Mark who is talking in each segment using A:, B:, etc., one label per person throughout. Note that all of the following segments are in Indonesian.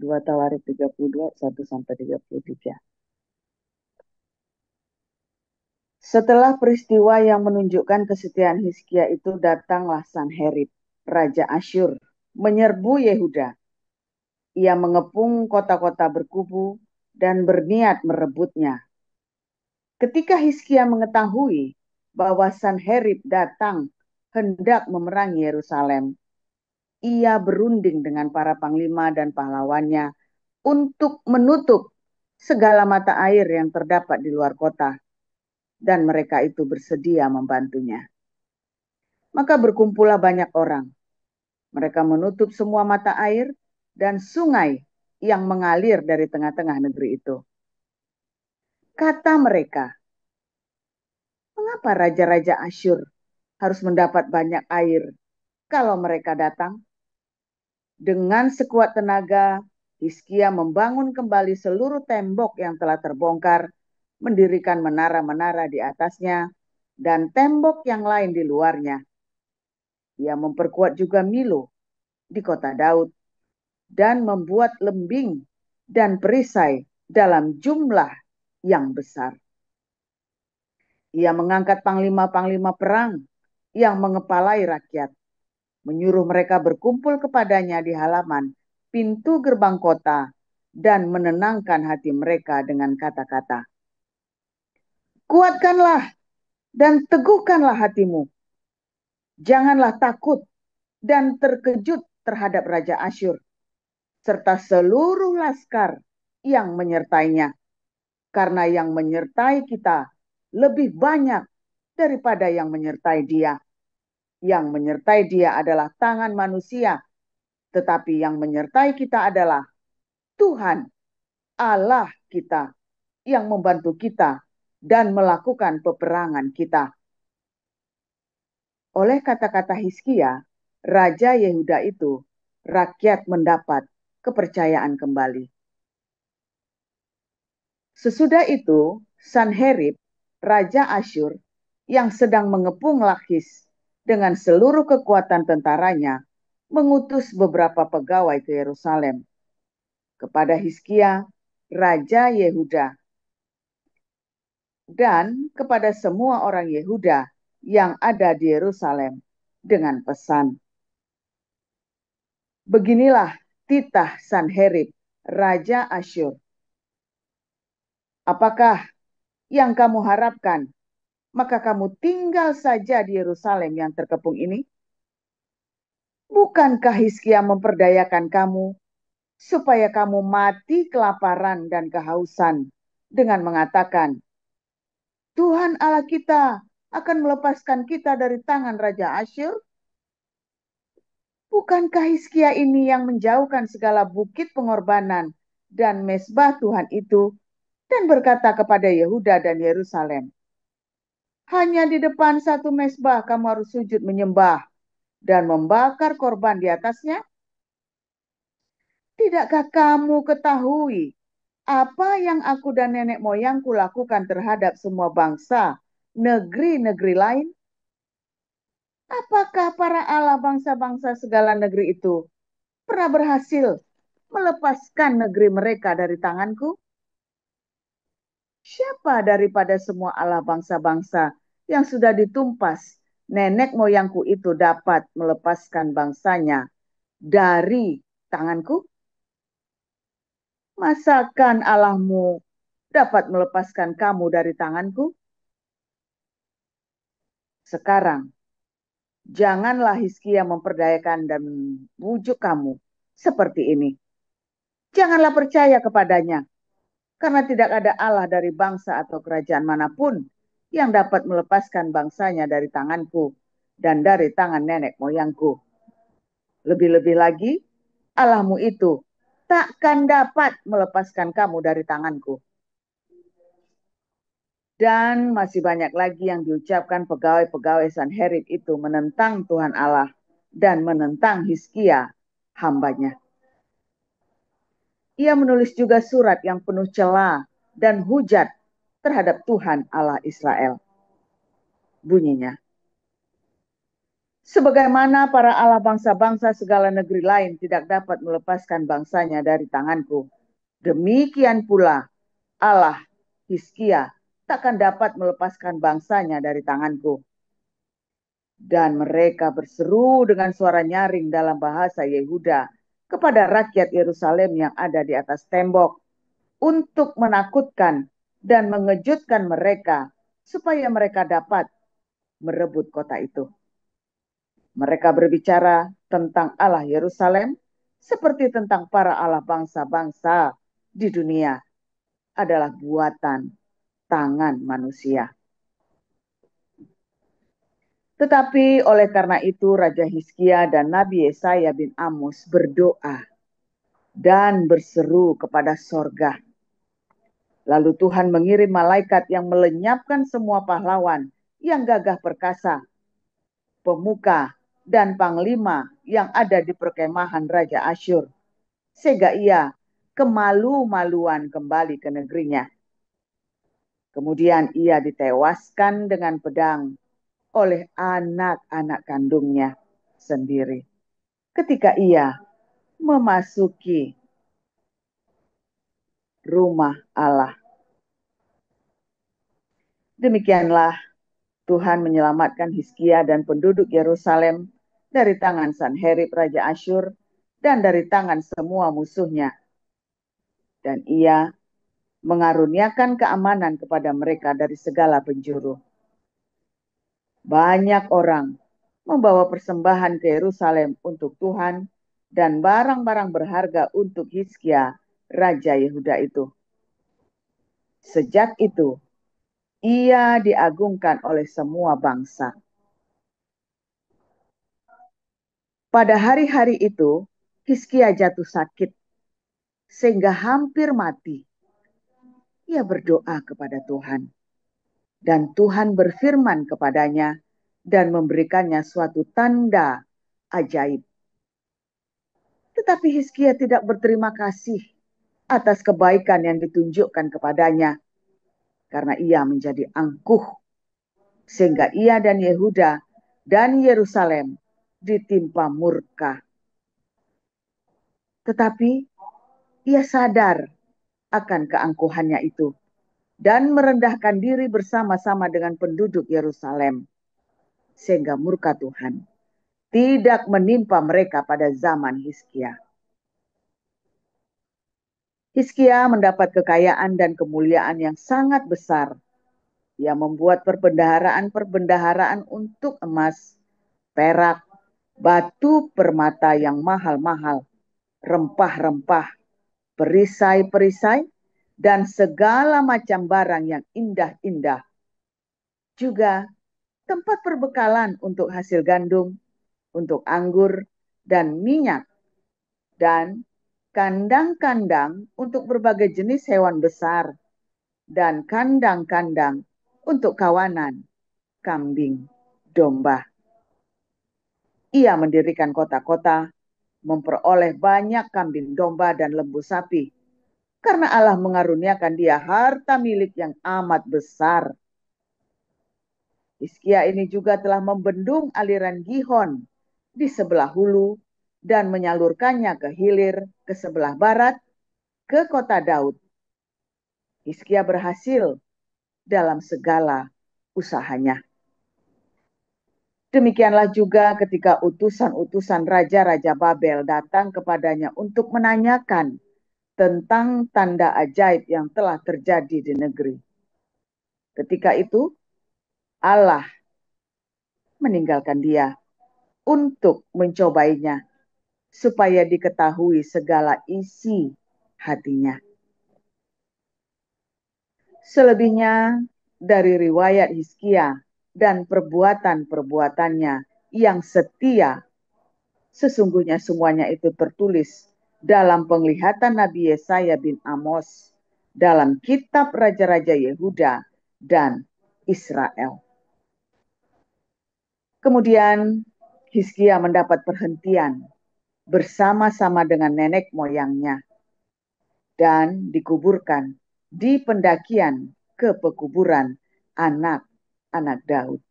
A: 2 Tawarikh 32, 1-33. Setelah peristiwa yang menunjukkan kesetiaan Hizkia itu, datanglah Sanherib, Raja Asyur, menyerbu Yehuda. Ia mengepung kota-kota berkubu dan berniat merebutnya. Ketika Hizkia mengetahui bahwa Sanherib datang hendak memerangi Yerusalem, ia berunding dengan para panglima dan pahlawannya untuk menutup segala mata air yang terdapat di luar kota, dan mereka itu bersedia membantunya. Maka berkumpullah banyak orang. Mereka menutup semua mata air dan sungai yang mengalir dari tengah-tengah negeri itu. Kata mereka, mengapa raja-raja Asyur harus mendapat banyak air kalau mereka datang? Dengan sekuat tenaga, Hizkia membangun kembali seluruh tembok yang telah terbongkar, mendirikan menara-menara di atasnya, dan tembok yang lain di luarnya. Ia memperkuat juga Milo di kota Daud, dan membuat lembing dan perisai dalam jumlah yang besar. Ia mengangkat panglima-panglima perang yang mengepalai rakyat, menyuruh mereka berkumpul kepadanya di halaman pintu gerbang kota dan menenangkan hati mereka dengan kata-kata, kuatkanlah dan teguhkanlah hatimu. Janganlah takut dan terkejut terhadap Raja Asyur, serta seluruh laskar yang menyertainya, karena yang menyertai kita lebih banyak daripada yang menyertai dia. Yang menyertai dia adalah tangan manusia, tetapi yang menyertai kita adalah Tuhan Allah kita yang membantu kita dan melakukan peperangan kita. Oleh kata-kata Hizkia, Raja Yehuda itu, rakyat mendapat kepercayaan kembali. Sesudah itu, Sanherib, Raja Asyur, yang sedang mengepung Lakis dengan seluruh kekuatan tentaranya, mengutus beberapa pegawai ke Yerusalem kepada Hizkia, Raja Yehuda, dan kepada semua orang Yehuda yang ada di Yerusalem dengan pesan, beginilah titah Sanherib, Raja Asyur. Apakah yang kamu harapkan? Maka kamu tinggal saja di Yerusalem yang terkepung ini? Bukankah Hizkia memperdayakan kamu supaya kamu mati kelaparan dan kehausan dengan mengatakan, Tuhan Allah kita akan melepaskan kita dari tangan Raja Asyur? Bukankah Hizkia ini yang menjauhkan segala bukit pengorbanan dan mezbah Tuhan itu dan berkata kepada Yehuda dan Yerusalem, hanya di depan satu mezbah kamu harus sujud menyembah dan membakar korban di atasnya? Tidakkah kamu ketahui apa yang aku dan nenek moyangku lakukan terhadap semua bangsa, negeri-negeri lain? Apakah para Allah bangsa-bangsa segala negeri itu pernah berhasil melepaskan negeri mereka dari tanganku? Siapa daripada semua Allah bangsa-bangsa yang sudah ditumpas nenek moyangku itu dapat melepaskan bangsanya dari tanganku? Masakan Allahmu dapat melepaskan kamu dari tanganku? Sekarang, janganlah Hizkia memperdayakan dan membujuk kamu seperti ini. Janganlah percaya kepadanya, karena tidak ada Allah dari bangsa atau kerajaan manapun yang dapat melepaskan bangsanya dari tanganku dan dari tangan nenek moyangku. Lebih-lebih lagi, Allahmu itu takkan dapat melepaskan kamu dari tanganku. Dan masih banyak lagi yang diucapkan pegawai-pegawai Sanherib itu menentang Tuhan Allah dan menentang Hizkia, hambanya. Ia menulis juga surat yang penuh cela dan hujat terhadap Tuhan Allah Israel. Bunyinya, Sebagaimana para Allah bangsa-bangsa segala negeri lain tidak dapat melepaskan bangsanya dari tanganku, demikian pula Allah Hizkia takkan dapat melepaskan bangsanya dari tanganku. Dan mereka berseru dengan suara nyaring dalam bahasa Yehuda kepada rakyat Yerusalem yang ada di atas tembok untuk menakutkan dan mengejutkan mereka supaya mereka dapat merebut kota itu. Mereka berbicara tentang Allah Yerusalem seperti tentang para Allah bangsa-bangsa di dunia adalah buatan tangan manusia. Tetapi oleh karena itu Raja Hizkia dan Nabi Yesaya bin Amos berdoa dan berseru kepada sorga. Lalu Tuhan mengirim malaikat yang melenyapkan semua pahlawan yang gagah perkasa, pemuka dan panglima yang ada di perkemahan Raja Asyur, sehingga ia kemalu-maluan kembali ke negerinya. Kemudian ia ditewaskan dengan pedang oleh anak-anak kandungnya sendiri ketika ia memasuki rumah Allah. Demikianlah Tuhan menyelamatkan Hizkia dan penduduk Yerusalem dari tangan Sanherib Raja Asyur dan dari tangan semua musuhnya. Dan ia mengaruniakan keamanan kepada mereka dari segala penjuru. Banyak orang membawa persembahan ke Yerusalem untuk Tuhan dan barang-barang berharga untuk Hizkia, Raja Yehuda itu. Sejak itu, ia diagungkan oleh semua bangsa. Pada hari-hari itu, Hizkia jatuh sakit, sehingga hampir mati. Ia berdoa kepada Tuhan, dan Tuhan berfirman kepadanya dan memberikannya suatu tanda ajaib. Tetapi Hizkia tidak berterima kasih atas kebaikan yang ditunjukkan kepadanya, karena ia menjadi angkuh, sehingga ia dan Yehuda dan Yerusalem ditimpa murka. Tetapi ia sadar akan keangkuhannya itu dan merendahkan diri bersama-sama dengan penduduk Yerusalem, sehingga murka Tuhan tidak menimpa mereka pada zaman Hizkia. Hizkia mendapat kekayaan dan kemuliaan yang sangat besar. Ia membuat perbendaharaan untuk emas, perak, batu permata yang mahal-mahal, rempah-rempah, perisai-perisai, dan segala macam barang yang indah-indah. Juga tempat perbekalan untuk hasil gandum, untuk anggur dan minyak, dan kandang-kandang untuk berbagai jenis hewan besar, dan kandang-kandang untuk kawanan, kambing, domba. Ia mendirikan kota-kota, memperoleh banyak kambing domba dan lembu sapi, karena Allah mengaruniakan dia harta milik yang amat besar. Hizkia ini juga telah membendung aliran Gihon di sebelah hulu dan menyalurkannya ke hilir ke sebelah barat ke kota Daud. Hizkia berhasil dalam segala usahanya. Demikianlah juga ketika utusan-utusan raja-raja Babel datang kepadanya untuk menanyakan tentang tanda ajaib yang telah terjadi di negeri. Ketika itu Allah meninggalkan dia untuk mencobainya supaya diketahui segala isi hatinya. Selebihnya dari riwayat Hizkia dan perbuatan-perbuatannya yang setia, sesungguhnya semuanya itu tertulis dalam penglihatan Nabi Yesaya bin Amos dalam kitab Raja-Raja Yehuda dan Israel. Kemudian Hizkia mendapat perhentian bersama-sama dengan nenek moyangnya dan dikuburkan di pendakian ke pekuburan anak-anak Daud.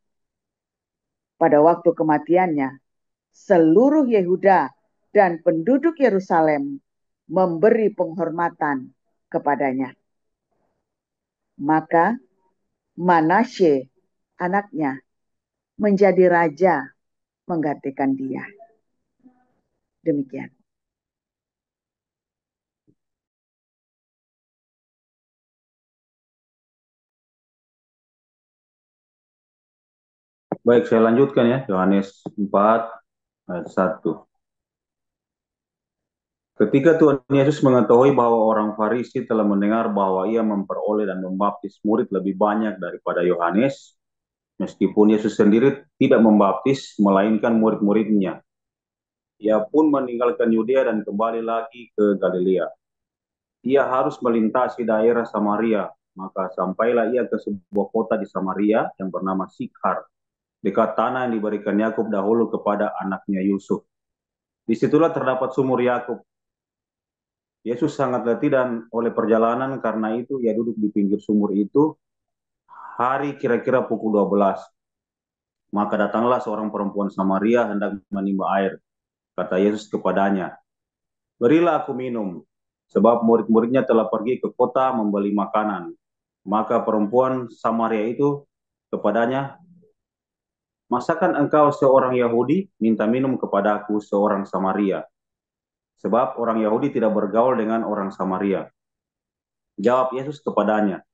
A: Pada waktu kematiannya, seluruh Yehuda dan penduduk Yerusalem memberi penghormatan kepadanya. Maka Manasye, anaknya, menjadi raja menggantikan dia. Demikian.
B: Baik, saya lanjutkan ya, Yohanes 4 ayat 1. Ketika Tuhan Yesus mengetahui bahwa orang Farisi telah mendengar bahwa ia memperoleh dan membaptis murid lebih banyak daripada Yohanes, meskipun Yesus sendiri tidak membaptis, melainkan murid-muridnya, ia pun meninggalkan Yudea dan kembali lagi ke Galilea. Ia harus melintasi daerah Samaria, maka sampailah ia ke sebuah kota di Samaria yang bernama Sikhar, dekat tanah yang diberikan Yakub dahulu kepada anaknya Yusuf. Disitulah terdapat sumur Yakub. Yesus sangat letih dan oleh perjalanan, karena itu ia duduk di pinggir sumur itu. Hari kira-kira pukul 12. Maka datanglah seorang perempuan Samaria hendak menimba air. Kata Yesus kepadanya, "Berilah aku minum, sebab murid-muridnya telah pergi ke kota membeli makanan." Maka perempuan Samaria itu kepadanya, "Masakan engkau seorang Yahudi minta minum kepadaku seorang Samaria?" Sebab orang Yahudi tidak bergaul dengan orang Samaria. Jawab Yesus kepadanya,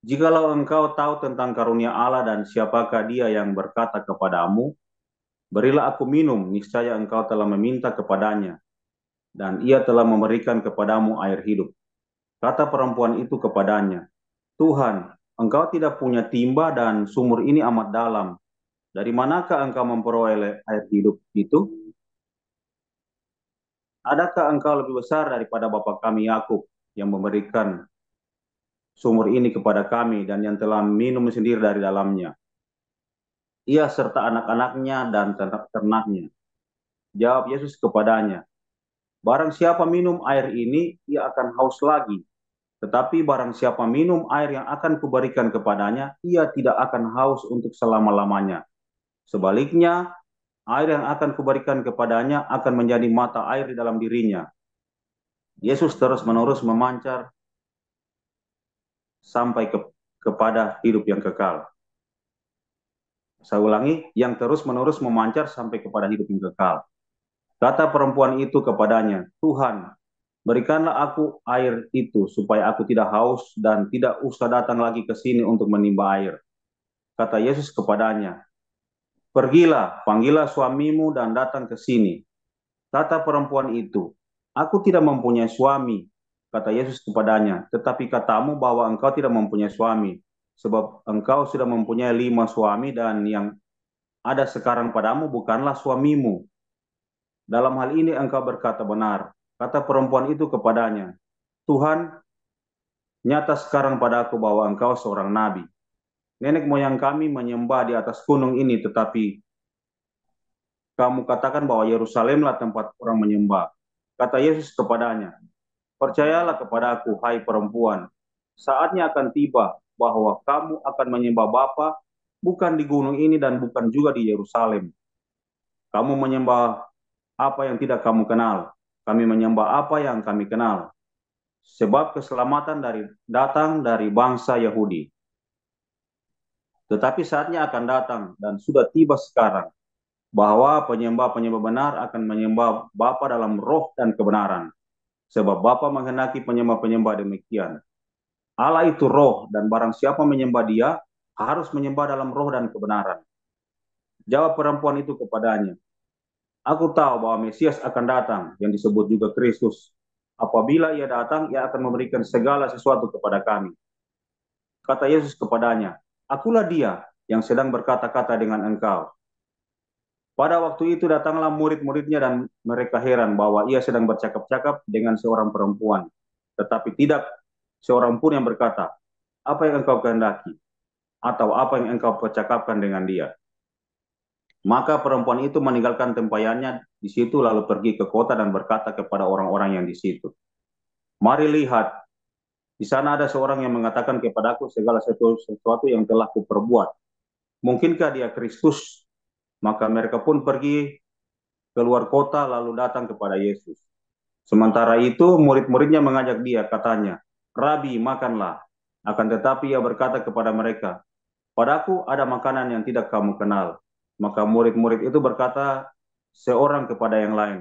B: "Jikalau engkau tahu tentang karunia Allah dan siapakah dia yang berkata kepadamu, berilah aku minum, niscaya engkau telah meminta kepadanya, dan ia telah memberikan kepadamu air hidup." Kata perempuan itu kepadanya, "Tuhan, engkau tidak punya timba dan sumur ini amat dalam. Dari manakah engkau memperoleh air hidup itu? Adakah engkau lebih besar daripada bapa kami Yakub yang memberikan sumur ini kepada kami dan yang telah minum sendiri dari dalamnya, ia serta anak-anaknya dan ternak-ternaknya?" Jawab Yesus kepadanya, "Barang siapa minum air ini, ia akan haus lagi. Tetapi barang siapa minum air yang akan kuberikan kepadanya, ia tidak akan haus untuk selama-lamanya. Sebaliknya, air yang akan kuberikan kepadanya akan menjadi mata air di dalam dirinya." Yesus terus-menerus memancar sampai kepada hidup yang kekal. Saya ulangi, yang terus-menerus memancar sampai kepada hidup yang kekal. Kata perempuan itu kepadanya, "Tuhan, berikanlah aku air itu supaya aku tidak haus dan tidak usah datang lagi ke sini untuk menimba air." Kata Yesus kepadanya, "Pergilah, panggillah suamimu dan datang ke sini." Kata perempuan itu, "Aku tidak mempunyai suami." Kata Yesus kepadanya, "Tetapi katamu bahwa engkau tidak mempunyai suami, sebab engkau sudah mempunyai 5 suami dan yang ada sekarang padamu bukanlah suamimu. Dalam hal ini engkau berkata benar." Kata perempuan itu kepadanya, "Tuhan, nyata sekarang padaku bahwa engkau seorang nabi. Nenek moyang kami menyembah di atas gunung ini, tetapi kamu katakan bahwa Yerusalemlah tempat orang menyembah." Kata Yesus kepadanya, "Percayalah kepadaku, hai perempuan, saatnya akan tiba bahwa kamu akan menyembah Bapa bukan di gunung ini dan bukan juga di Yerusalem. Kamu menyembah apa yang tidak kamu kenal, kami menyembah apa yang kami kenal. Sebab keselamatan datang dari bangsa Yahudi. Tetapi saatnya akan datang dan sudah tiba sekarang bahwa penyembah-penyembah benar akan menyembah Bapa dalam roh dan kebenaran. Sebab Bapa menghendaki penyembah-penyembah demikian. Allah itu roh, dan barang siapa menyembah dia harus menyembah dalam roh dan kebenaran." Jawab perempuan itu kepadanya, "Aku tahu bahwa Mesias akan datang, yang disebut juga Kristus. Apabila ia datang, ia akan memberikan segala sesuatu kepada kami." Kata Yesus kepadanya, "Akulah dia yang sedang berkata-kata dengan engkau." Pada waktu itu datanglah murid-muridnya dan mereka heran bahwa ia sedang bercakap-cakap dengan seorang perempuan. Tetapi tidak seorang pun yang berkata, "Apa yang engkau kehendaki?" atau "Apa yang engkau percakapkan dengan dia?" Maka perempuan itu meninggalkan tempayannya di situ lalu pergi ke kota dan berkata kepada orang-orang yang di situ, "Mari lihat, di sana ada seorang yang mengatakan kepadaku segala sesuatu yang telah kuperbuat. Mungkinkah dia Kristus?" Maka mereka pun pergi keluar kota lalu datang kepada Yesus. Sementara itu murid-muridnya mengajak dia, katanya, Rabi, makanlah. Akan tetapi ia berkata kepada mereka, padaku ada makanan yang tidak kamu kenal. Maka murid-murid itu berkata seorang kepada yang lain,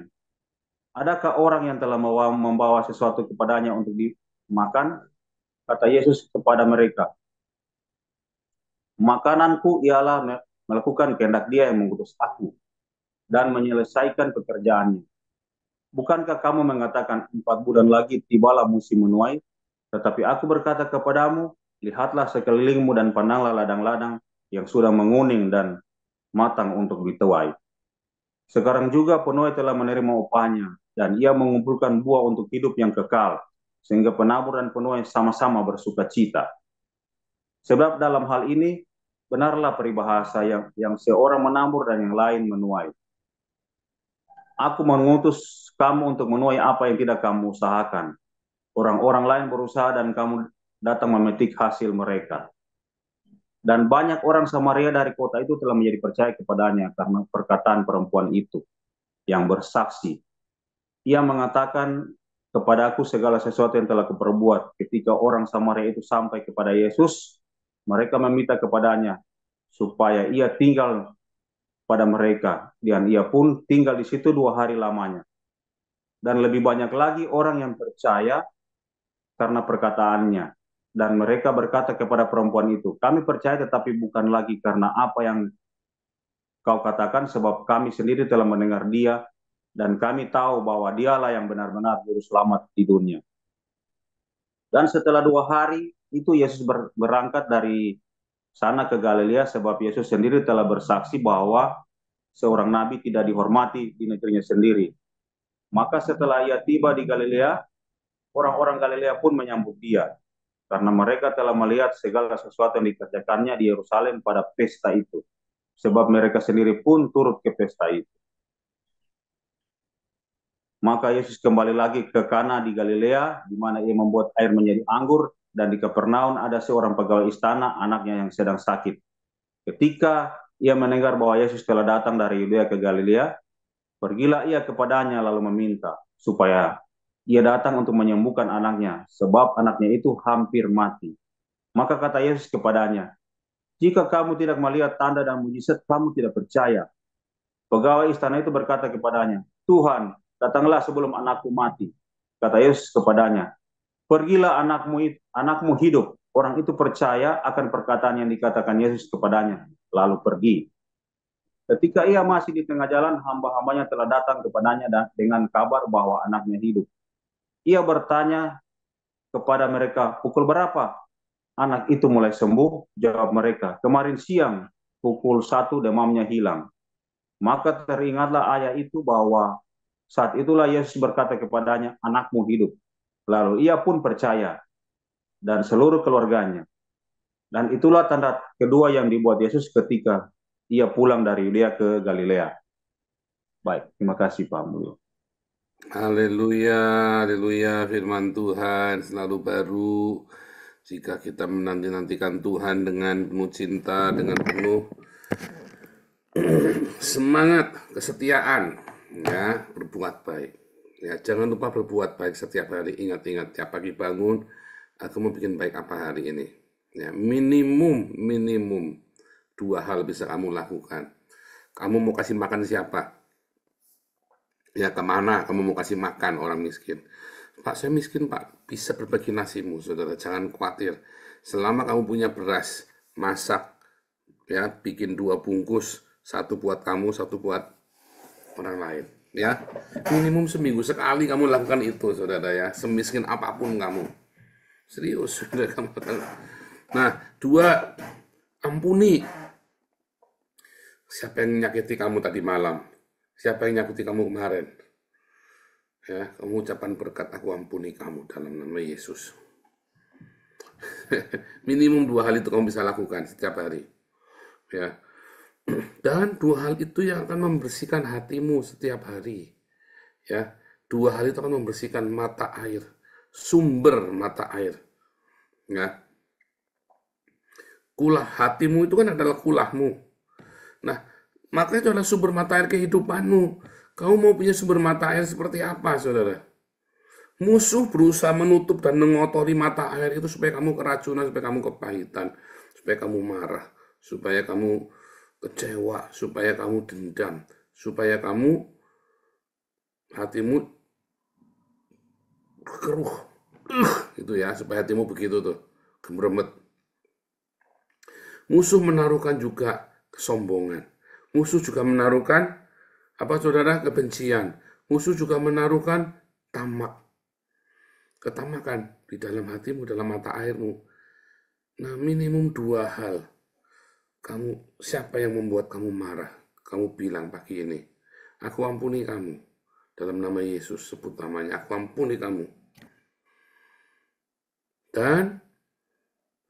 B: adakah orang yang telah membawa sesuatu kepadanya untuk dimakan? Kata Yesus kepada mereka, makananku ialah melakukan kehendak Dia yang mengutus aku dan menyelesaikan pekerjaannya. Bukankah kamu mengatakan 4 bulan lagi tibalah musim menuai? Tetapi aku berkata kepadamu, lihatlah sekelilingmu dan pandanglah ladang-ladang yang sudah menguning dan matang untuk dituai. Sekarang juga penuai telah menerima upahnya, dan ia mengumpulkan buah untuk hidup yang kekal, sehingga penabur dan penuai sama-sama bersuka cita. Sebab dalam hal ini, benarlah peribahasa yang seorang menabur dan yang lain menuai. Aku mengutus kamu untuk menuai apa yang tidak kamu usahakan. Orang-orang lain berusaha dan kamu datang memetik hasil mereka. Dan banyak orang Samaria dari kota itu telah menjadi percaya kepadanya karena perkataan perempuan itu yang bersaksi. Ia mengatakan kepada aku segala sesuatu yang telah kuperbuat. Ketika orang Samaria itu sampai kepada Yesus, mereka meminta kepadanya supaya ia tinggal pada mereka. Dan ia pun tinggal di situ 2 hari lamanya. Dan lebih banyak lagi orang yang percaya karena perkataannya. Dan mereka berkata kepada perempuan itu, kami percaya tetapi bukan lagi karena apa yang kau katakan, sebab kami sendiri telah mendengar dia, dan kami tahu bahwa dialah yang benar-benar juru selamat di dunia. Dan setelah 2 hari itu Yesus berangkat dari sana ke Galilea, sebab Yesus sendiri telah bersaksi bahwa seorang nabi tidak dihormati di negerinya sendiri. Maka setelah ia tiba di Galilea, orang-orang Galilea pun menyambut dia, karena mereka telah melihat segala sesuatu yang dikerjakannya di Yerusalem pada pesta itu. Sebab mereka sendiri pun turut ke pesta itu. Maka Yesus kembali lagi ke Kana di Galilea, di mana ia membuat air menjadi anggur, dan di Kapernaum ada seorang pegawai istana, anaknya yang sedang sakit. Ketika ia mendengar bahwa Yesus telah datang dari Yudea ke Galilea, pergilah ia kepadanya lalu meminta supaya ia datang untuk menyembuhkan anaknya, sebab anaknya itu hampir mati. Maka kata Yesus kepadanya, jika kamu tidak melihat tanda dan mujizat, kamu tidak percaya. Pegawai istana itu berkata kepadanya, Tuhan, datanglah sebelum anakku mati. Kata Yesus kepadanya, pergilah anakmu hidup. Orang itu percaya akan perkataan yang dikatakan Yesus kepadanya, lalu pergi. Ketika ia masih di tengah jalan, hamba-hambanya telah datang kepadanya dengan kabar bahwa anaknya hidup. Ia bertanya kepada mereka, pukul berapa anak itu mulai sembuh? Jawab mereka, kemarin siang pukul 1 demamnya hilang. Maka teringatlah ayah itu bahwa saat itulah Yesus berkata kepadanya, anakmu hidup. Lalu ia pun percaya dan seluruh keluarganya. Dan itulah tanda kedua yang dibuat Yesus ketika ia pulang dari Yudea ke Galilea. Baik, terima kasih Pak Mulyo.
C: Haleluya, haleluya, firman Tuhan selalu baru. Jika kita menanti-nantikan Tuhan dengan penuh cinta, dengan penuh semangat, kesetiaan, ya, berbuat baik. Ya, jangan lupa berbuat baik setiap hari. Ingat-ingat, tiap pagi bangun, aku mau bikin baik apa hari ini. Ya, minimum 2 hal bisa kamu lakukan. Kamu mau kasih makan siapa? Ya, kemana kamu mau kasih makan orang miskin? Pak, saya miskin Pak. Bisa berbagi nasimu, saudara. Jangan khawatir. Selama kamu punya beras, masak, ya, bikin 2 bungkus, 1 buat kamu, 1 buat orang lain. Ya, minimum seminggu sekali kamu lakukan itu, saudara ya. Semiskin apapun kamu. Serius, saudara kamu. Nah, 2, ampuni. Siapa yang menyakiti kamu tadi malam? Siapa yang menyakiti kamu kemarin? Ya, kamu ucapan berkat, aku ampuni kamu dalam nama Yesus. Minimum 2 hal itu kamu bisa lakukan setiap hari. Ya. Dan 2 hal itu yang akan membersihkan hatimu setiap hari. Ya. 2 hal itu akan membersihkan mata air, sumber mata air. Ya. Kulah hatimu itu kan adalah kulahmu. Nah, Maka itu adalah sumber mata air kehidupanmu. Kamu mau punya sumber mata air seperti apa, saudara? Musuh berusaha menutup dan mengotori mata air itu supaya kamu keracunan, supaya kamu kepahitan, supaya kamu marah, supaya kamu kecewa, supaya kamu dendam, supaya kamu hatimu keruh. Itu ya, supaya hatimu begitu tuh, gemeremet. Musuh menaruhkan juga kesombongan. Musuh juga menaruhkan apa saudara? Kebencian. Musuh juga menaruhkan tamak. Ketamakan di dalam hatimu, dalam mata airmu. Nah, minimum 2 hal. Siapa yang membuat kamu marah? Kamu bilang pagi ini, aku ampuni kamu. Dalam nama Yesus, sebut namanya, aku ampuni kamu. Dan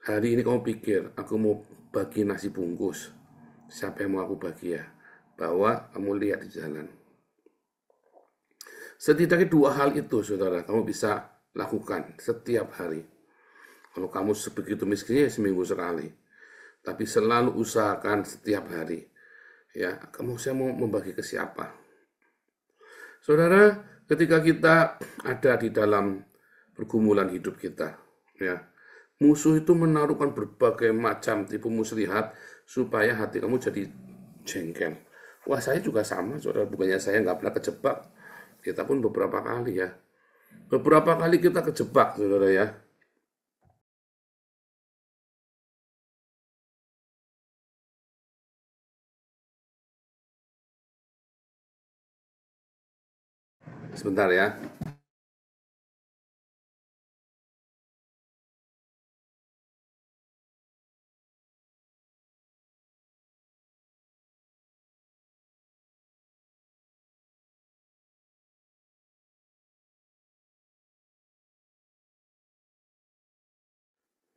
C: hari ini kamu pikir, aku mau bagi nasi bungkus. Siapa yang mau aku bagi ya? Bawa, kamu lihat di jalan. Setidaknya 2 hal itu, saudara, kamu bisa lakukan setiap hari. Kalau kamu sebegitu miskinnya, seminggu sekali. Tapi selalu usahakan setiap hari. Ya, saya mau membagi ke siapa? Saudara, ketika kita ada di dalam pergumulan hidup kita, ya, musuh itu menaruhkan berbagai macam tipu muslihat supaya hati kamu jadi jengkel. Wah, saya juga sama, saudara. Bukannya saya nggak pernah kejebak. Kita pun beberapa kali ya. Beberapa kali kita kejebak, saudara ya. Sebentar ya.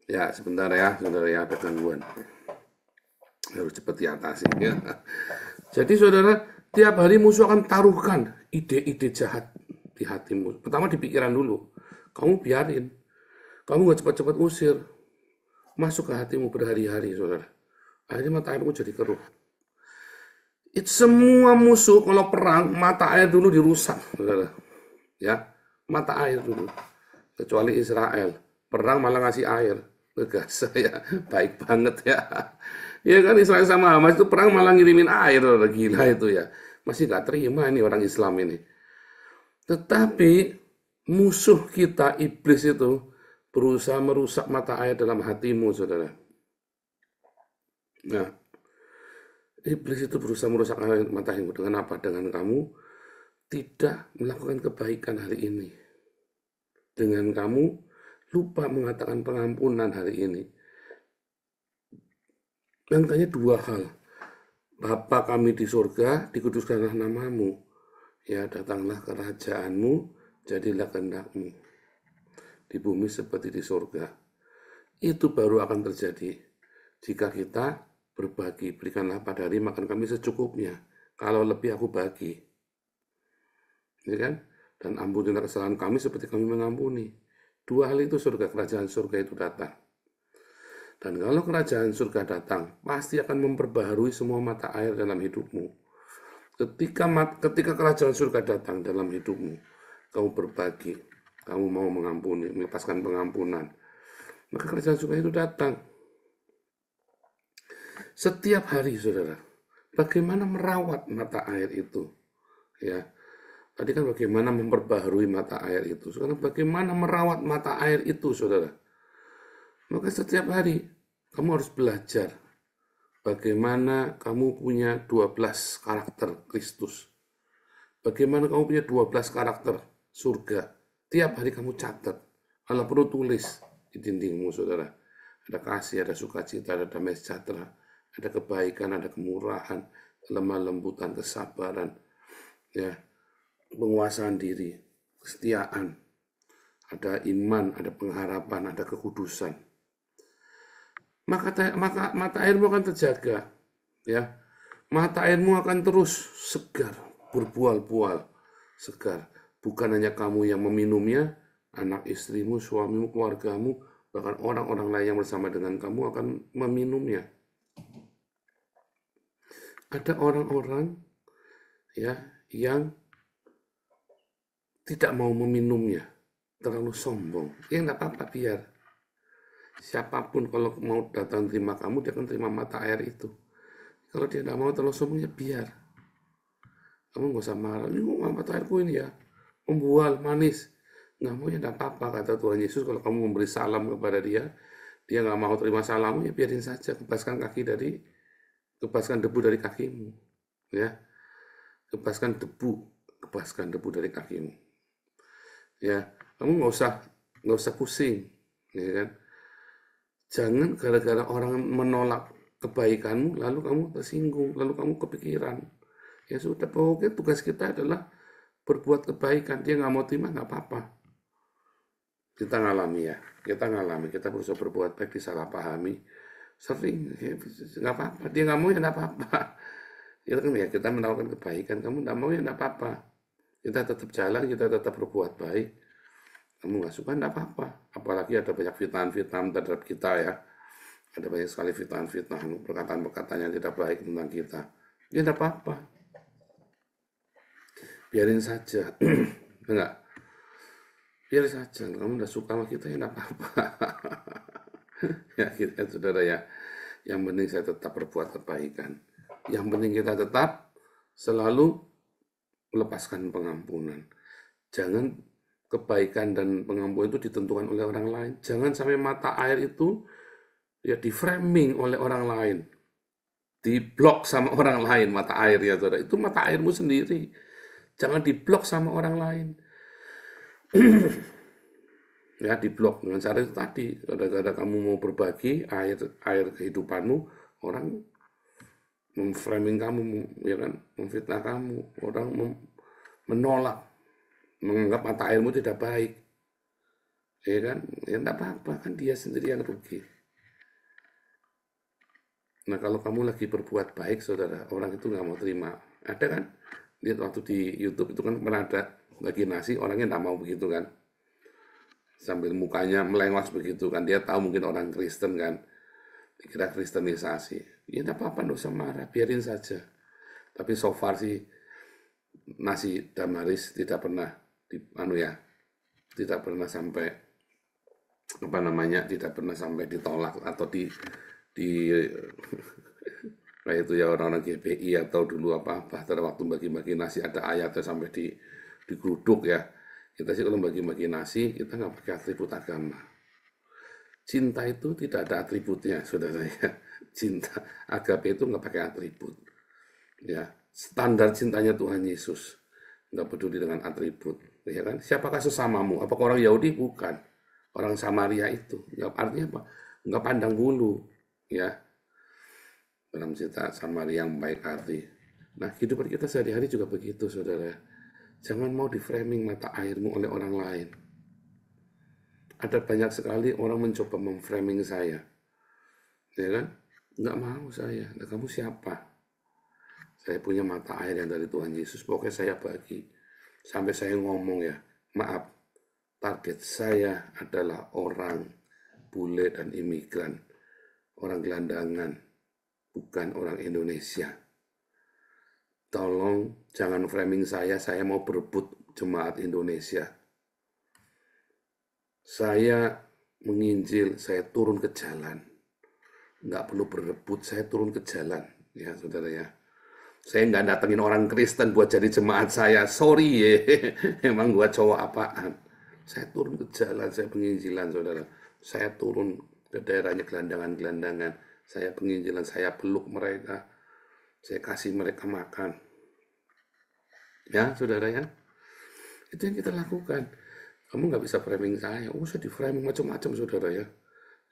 C: Ya, sebentar ya, saudara ya, ada gangguan. Harus cepat diatasi ya. Jadi saudara, tiap hari musuh akan taruhkan ide-ide jahat di hatimu. Pertama di pikiran dulu. Kamu biarin. Kamu gak cepat-cepat usir. Masuk ke hatimu berhari-hari, saudara. Akhirnya mata airmu jadi keruh. Itu semua musuh kalau perang, mata air dulu dirusak, saudara. Ya, mata air dulu. Kecuali Israel. Perang malah ngasih air. Gaza ya, baik banget ya. Ya kan Israel sama Hamas itu perang malah ngirimin air, gila itu ya. Masih gak terima ini orang Islam ini. Tetapi musuh kita iblis itu berusaha merusak mata air dalam hatimu, saudara. Nah, iblis itu berusaha merusak mata airmu dengan apa? Dengan kamu tidak melakukan kebaikan hari ini. Dengan kamu lupa mengatakan pengampunan hari ini. Makanya 2 hal. Bapa kami di surga, dikuduskanlah namamu. Ya, datanglah kerajaanmu, jadilah kehendakmu. Di bumi seperti di surga. Itu baru akan terjadi jika kita berbagi. Berikanlah pada hari makan kami secukupnya. Kalau lebih aku bagi. Ya kan? Dan ampunilah kesalahan kami seperti kami mengampuni. 2 hal itu surga, kerajaan surga itu datang. Dan kalau kerajaan surga datang, pasti akan memperbaharui semua mata air dalam hidupmu. Ketika kerajaan surga datang dalam hidupmu, kamu berbagi, kamu mau mengampuni, melepaskan pengampunan, maka kerajaan surga itu datang. Setiap hari, saudara, bagaimana merawat mata air itu? Ya, tadi kan bagaimana memperbaharui mata air itu. Sekarang bagaimana merawat mata air itu, saudara? Maka setiap hari kamu harus belajar bagaimana kamu punya 12 karakter Kristus. Bagaimana kamu punya 12 karakter surga. Tiap hari kamu catat. Kalau perlu tulis di dindingmu, saudara. Ada kasih, ada sukacita, ada damai sejahtera, ada kebaikan, ada kemurahan, lemah lembutan, kesabaran, ya, penguasaan diri, kesetiaan, ada iman, ada pengharapan, ada kekudusan. Maka mata airmu akan terjaga, ya. Mata airmu akan terus segar, berbual-bual, segar. Bukan hanya kamu yang meminumnya, anak istrimu, suamimu, keluargamu, bahkan orang-orang lain yang bersama dengan kamu akan meminumnya. Ada orang-orang ya yang tidak mau meminumnya, terlalu sombong. Ya nggak apa-apa, biar. Siapapun kalau mau datang terima kamu, dia akan terima mata air itu. Kalau dia nggak mau terlalu sombong, ya biar. Kamu nggak usah marah, ini kok mata airku ini ya, membual, manis. Nggak mau ya nggak apa-apa, kata Tuhan Yesus. Kalau kamu memberi salam kepada dia nggak mau terima salammu, ya biarin saja. Kebaskan debu dari kakimu. Ya, kebaskan debu dari kakimu. Ya, kamu nggak usah pusing, ya kan? Jangan gara-gara orang menolak kebaikanmu, lalu kamu tersinggung, lalu kamu kepikiran. Ya sudah, pokoknya tugas kita adalah berbuat kebaikan. Dia nggak mau terima, nggak apa-apa. Kita ngalami, kita berusaha berbuat baik, disalahpahami. Sering, ya, nggak apa-apa. Dia nggak mau, ya nggak apa-apa. Itu kan ya, kita menawarkan kebaikan. Kamu nggak mau, ya nggak apa-apa. Kita tetap jalan, kita tetap berbuat baik. Kamu nggak suka, nggak apa-apa. Apalagi ada banyak fitnah-fitnah terhadap kita ya. Ada banyak sekali fitnah-fitnah, perkataan-perkataan yang tidak baik tentang kita. Ya nggak apa-apa. Biarin saja. Enggak. Biarin saja. Kamu udah suka sama kita, ya nggak apa-apa. Ya kita saudara ya. Yang penting saya tetap berbuat kebaikan. Yang penting kita tetap selalu melepaskan pengampunan. Jangan kebaikan dan pengampunan itu ditentukan oleh orang lain. Jangan sampai mata air itu ya di framing oleh orang lain, diblok sama orang lain mata air ya saudara. Itu mata airmu sendiri. Jangan diblok sama orang lain. Ya diblok dengan cara itu tadi. Kadang-kadang kamu mau berbagi air kehidupanmu, orang memframing kamu, ya kan, memfitnah kamu, orang menolak, menganggap mata airmu tidak baik, ya kan, ya enggak apa-apa, kan dia sendiri yang rugi. Nah kalau kamu lagi berbuat baik saudara, orang itu nggak mau terima. Ada kan, lihat waktu di YouTube itu kan pernah ada bagi nasi, orangnya nggak mau begitu kan, sambil mukanya melengos begitu kan, dia tahu mungkin orang Kristen kan, dikira kristenisasi. Ya enggak apa-apa, nggak usah marah, biarin saja. Tapi so far sih nasi Damaris tidak pernah tidak pernah sampai tidak pernah sampai ditolak atau di kayak itu ya orang-orang GPI atau dulu apa-apa pada waktu bagi-bagi nasi ada ayatnya sampai digeruduk ya. Kita sih kalau bagi-bagi nasi kita nggak pakai atribut agama. Cinta itu tidak ada atributnya, saudara ya. Cinta agape itu nggak pakai atribut. Ya, standar cintanya Tuhan Yesus, nggak peduli dengan atribut, ya kan? Siapakah sesamamu? Apakah orang Yahudi? Bukan. Orang Samaria itu, ya, artinya apa? Nggak pandang bulu, ya. Dalam cerita Samaria yang baik hati. Nah, kehidupan kita sehari-hari juga begitu, saudara. Jangan mau di-framing mata airmu oleh orang lain. Ada banyak sekali orang mencoba memframing saya, ya kan? Nggak mau saya. Nah, kamu siapa? Saya punya mata air yang dari Tuhan Yesus, pokoknya saya bagi. Sampai saya ngomong ya, maaf, target saya adalah orang bule dan imigran, orang gelandangan, bukan orang Indonesia. Tolong jangan framing saya mau berebut jemaat Indonesia. Saya menginjil, saya turun ke jalan. Nggak perlu berebut, saya turun ke jalan. Ya, saudara ya. Saya nggak datengin orang Kristen buat jadi jemaat saya. Sorry ya, emang gua cowok apaan. Saya turun ke jalan, saya penginjilan, saudara. Saya turun ke daerahnya gelandangan-gelandangan. Saya penginjilan, saya peluk mereka. Saya kasih mereka makan. Ya, saudara ya. Itu yang kita lakukan. Kamu nggak bisa framing saya. Oh, saya di framing macam-macam, saudara ya.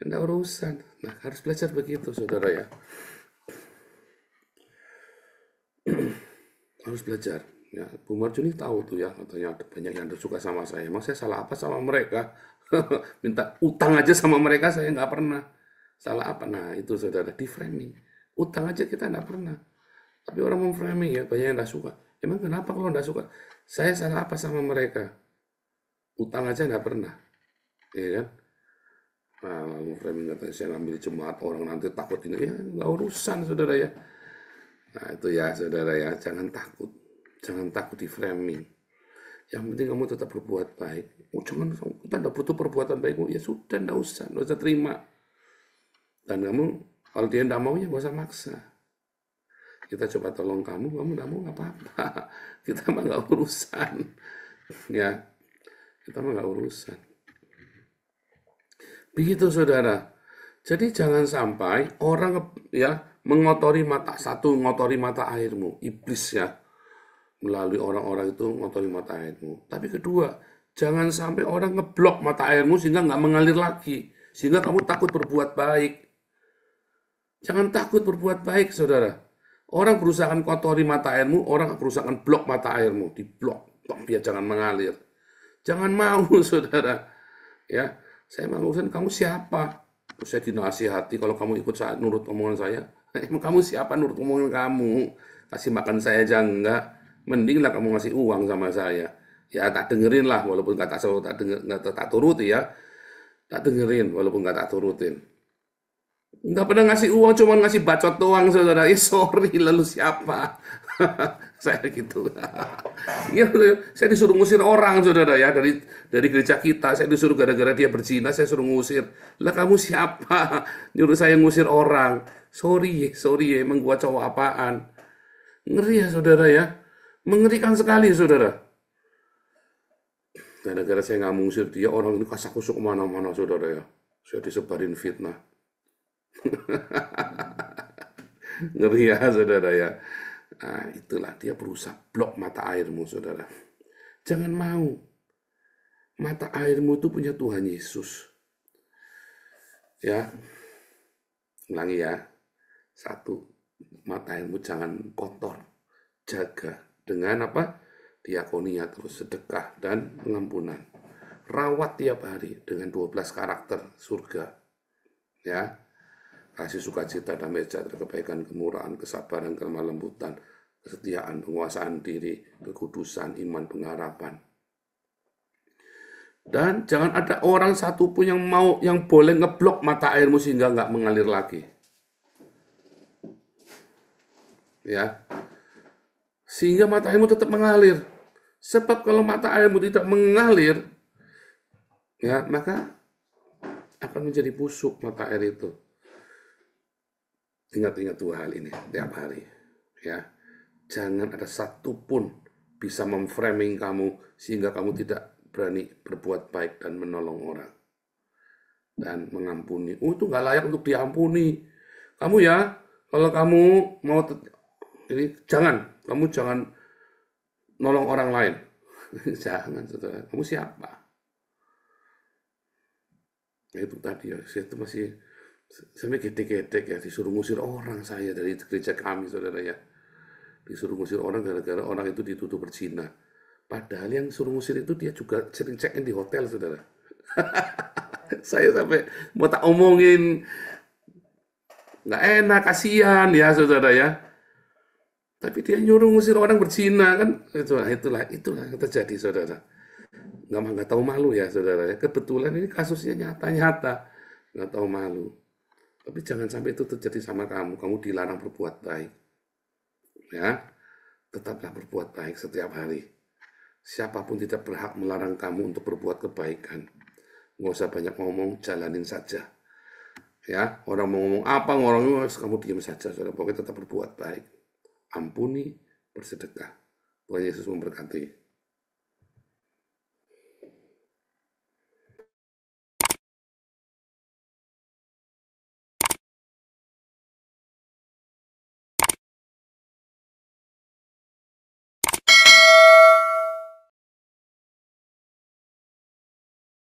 C: Nggak urusan. Nah, harus belajar begitu, saudara ya. Harus belajar. Ya, Bu Marjuni tahu tuh ya, katanya ada banyak yang suka sama saya. Emang saya salah apa sama mereka? Minta utang aja sama mereka saya nggak pernah. Salah apa? Nah, itu saudara, di framing. Utang aja kita nggak pernah. Tapi orang memframing ya, banyak yang nggak suka. Emang kenapa kalau nggak suka? Saya salah apa sama mereka? Utang aja nggak pernah. Ya kan? Nah, framing katanya saya ngambil jemaat orang nanti takut ini. Ya, nggak urusan, saudara ya. Nah, itu ya, saudara ya, jangan takut. Jangan takut di framing. Yang penting kamu tetap berbuat baik. Oh, jangan, kita tidak butuh perbuatan baik. Ya sudah, tidak usah terima. Dan kamu, kalau dia tidak mau, ya nggak usah maksa. Kita coba tolong kamu tidak mau, nggak apa-apa. Kita mah nggak urusan. Ya, kita mah nggak urusan. Begitu, saudara. Jadi jangan sampai orang ya mengotori mata airmu, iblis ya, melalui orang-orang itu mengotori mata airmu. Tapi kedua, jangan sampai orang ngeblok mata airmu sehingga nggak mengalir lagi, sehingga kamu takut berbuat baik. Jangan takut berbuat baik, saudara. Orang berusaha kotori mata airmu, orang berusaha blok mata airmu, diblok, biar jangan mengalir. Jangan mau, saudara. Ya, saya mau urusan kamu siapa? Saya dinasihati kalau kamu ikut saat nurut omongan saya. Emang kamu siapa nurut omongan kamu? Kasih makan saya aja enggak. Mending lah kamu ngasih uang sama saya. Ya tak dengerin lah, walaupun nggak tak turuti ya. Tak dengerin walaupun nggak tak turutin. Nggak pernah ngasih uang, cuma ngasih bacot doang, saudara. Sorry, lalu siapa? Saya gitu. Ya, saya disuruh ngusir orang, saudara ya, dari gereja kita. Saya disuruh gara-gara dia berzina, saya suruh ngusir. Lah kamu siapa? Nyuruh saya ngusir orang. Sorry ya, emang gua cowok apaan? Ngeri ya, saudara ya. Mengerikan sekali, saudara. Gara-gara saya nggak ngusir dia, orang ini kasak-kusuk kemana-mana, saudara ya. Saya disebarin fitnah. Ngeri ya, saudara ya. Nah, itulah dia berusaha blok mata airmu, saudara. Jangan mau. Mata airmu itu punya Tuhan Yesus. Ya, ulangi ya. 1, mata airmu jangan kotor. Jaga dengan apa? Diakonia, terus sedekah dan pengampunan. Rawat tiap hari dengan 12 karakter surga. Ya, kasih sukacita, damai sejahtera, kebaikan, kemurahan, kesabaran, kelemah lembutan, kesetiaan, penguasaan diri, kekudusan, iman, pengharapan. Dan jangan ada orang satupun yang boleh ngeblok mata airmu sehingga nggak mengalir lagi. Ya, sehingga mata airmu tetap mengalir. Sebab kalau mata airmu tidak mengalir, ya maka akan menjadi busuk mata air itu. Ingat-ingat 2 hal ini tiap hari. Ya, jangan ada satupun bisa memframing kamu sehingga kamu tidak berani berbuat baik dan menolong orang dan mengampuni. Oh, itu nggak layak untuk diampuni. Kamu ya, kalau kamu mau ini kamu jangan nolong orang lain. Jangan, saudara. Kamu siapa? Ya, itu tadi ya, saya itu masih sampai gedek-gedek ya, disuruh ngusir orang saya dari gereja kami, saudara ya. Disuruh ngusir orang gara-gara orang itu dituduh berzina. Padahal yang suruh ngusir itu dia juga sering check-in di hotel, saudara. Saya sampai mau tak omongin, nggak enak, kasihan ya, saudara ya. Tapi dia nyuruh ngusir orang berzina, kan itulah yang terjadi, saudara. Nggak tahu malu ya, saudara ya. Kebetulan ini kasusnya nyata-nyata, nggak tahu malu. Tapi jangan sampai itu terjadi sama kamu. Kamu dilarang berbuat baik. Ya, tetaplah berbuat baik setiap hari. Siapapun tidak berhak melarang kamu untuk berbuat kebaikan. Nggak usah banyak ngomong, jalanin saja. Ya, orang mau ngomong apa, kamu diam saja. Saudara. Pokoknya tetap berbuat baik. Ampuni, bersedekah. Tuhan Yesus memberkati.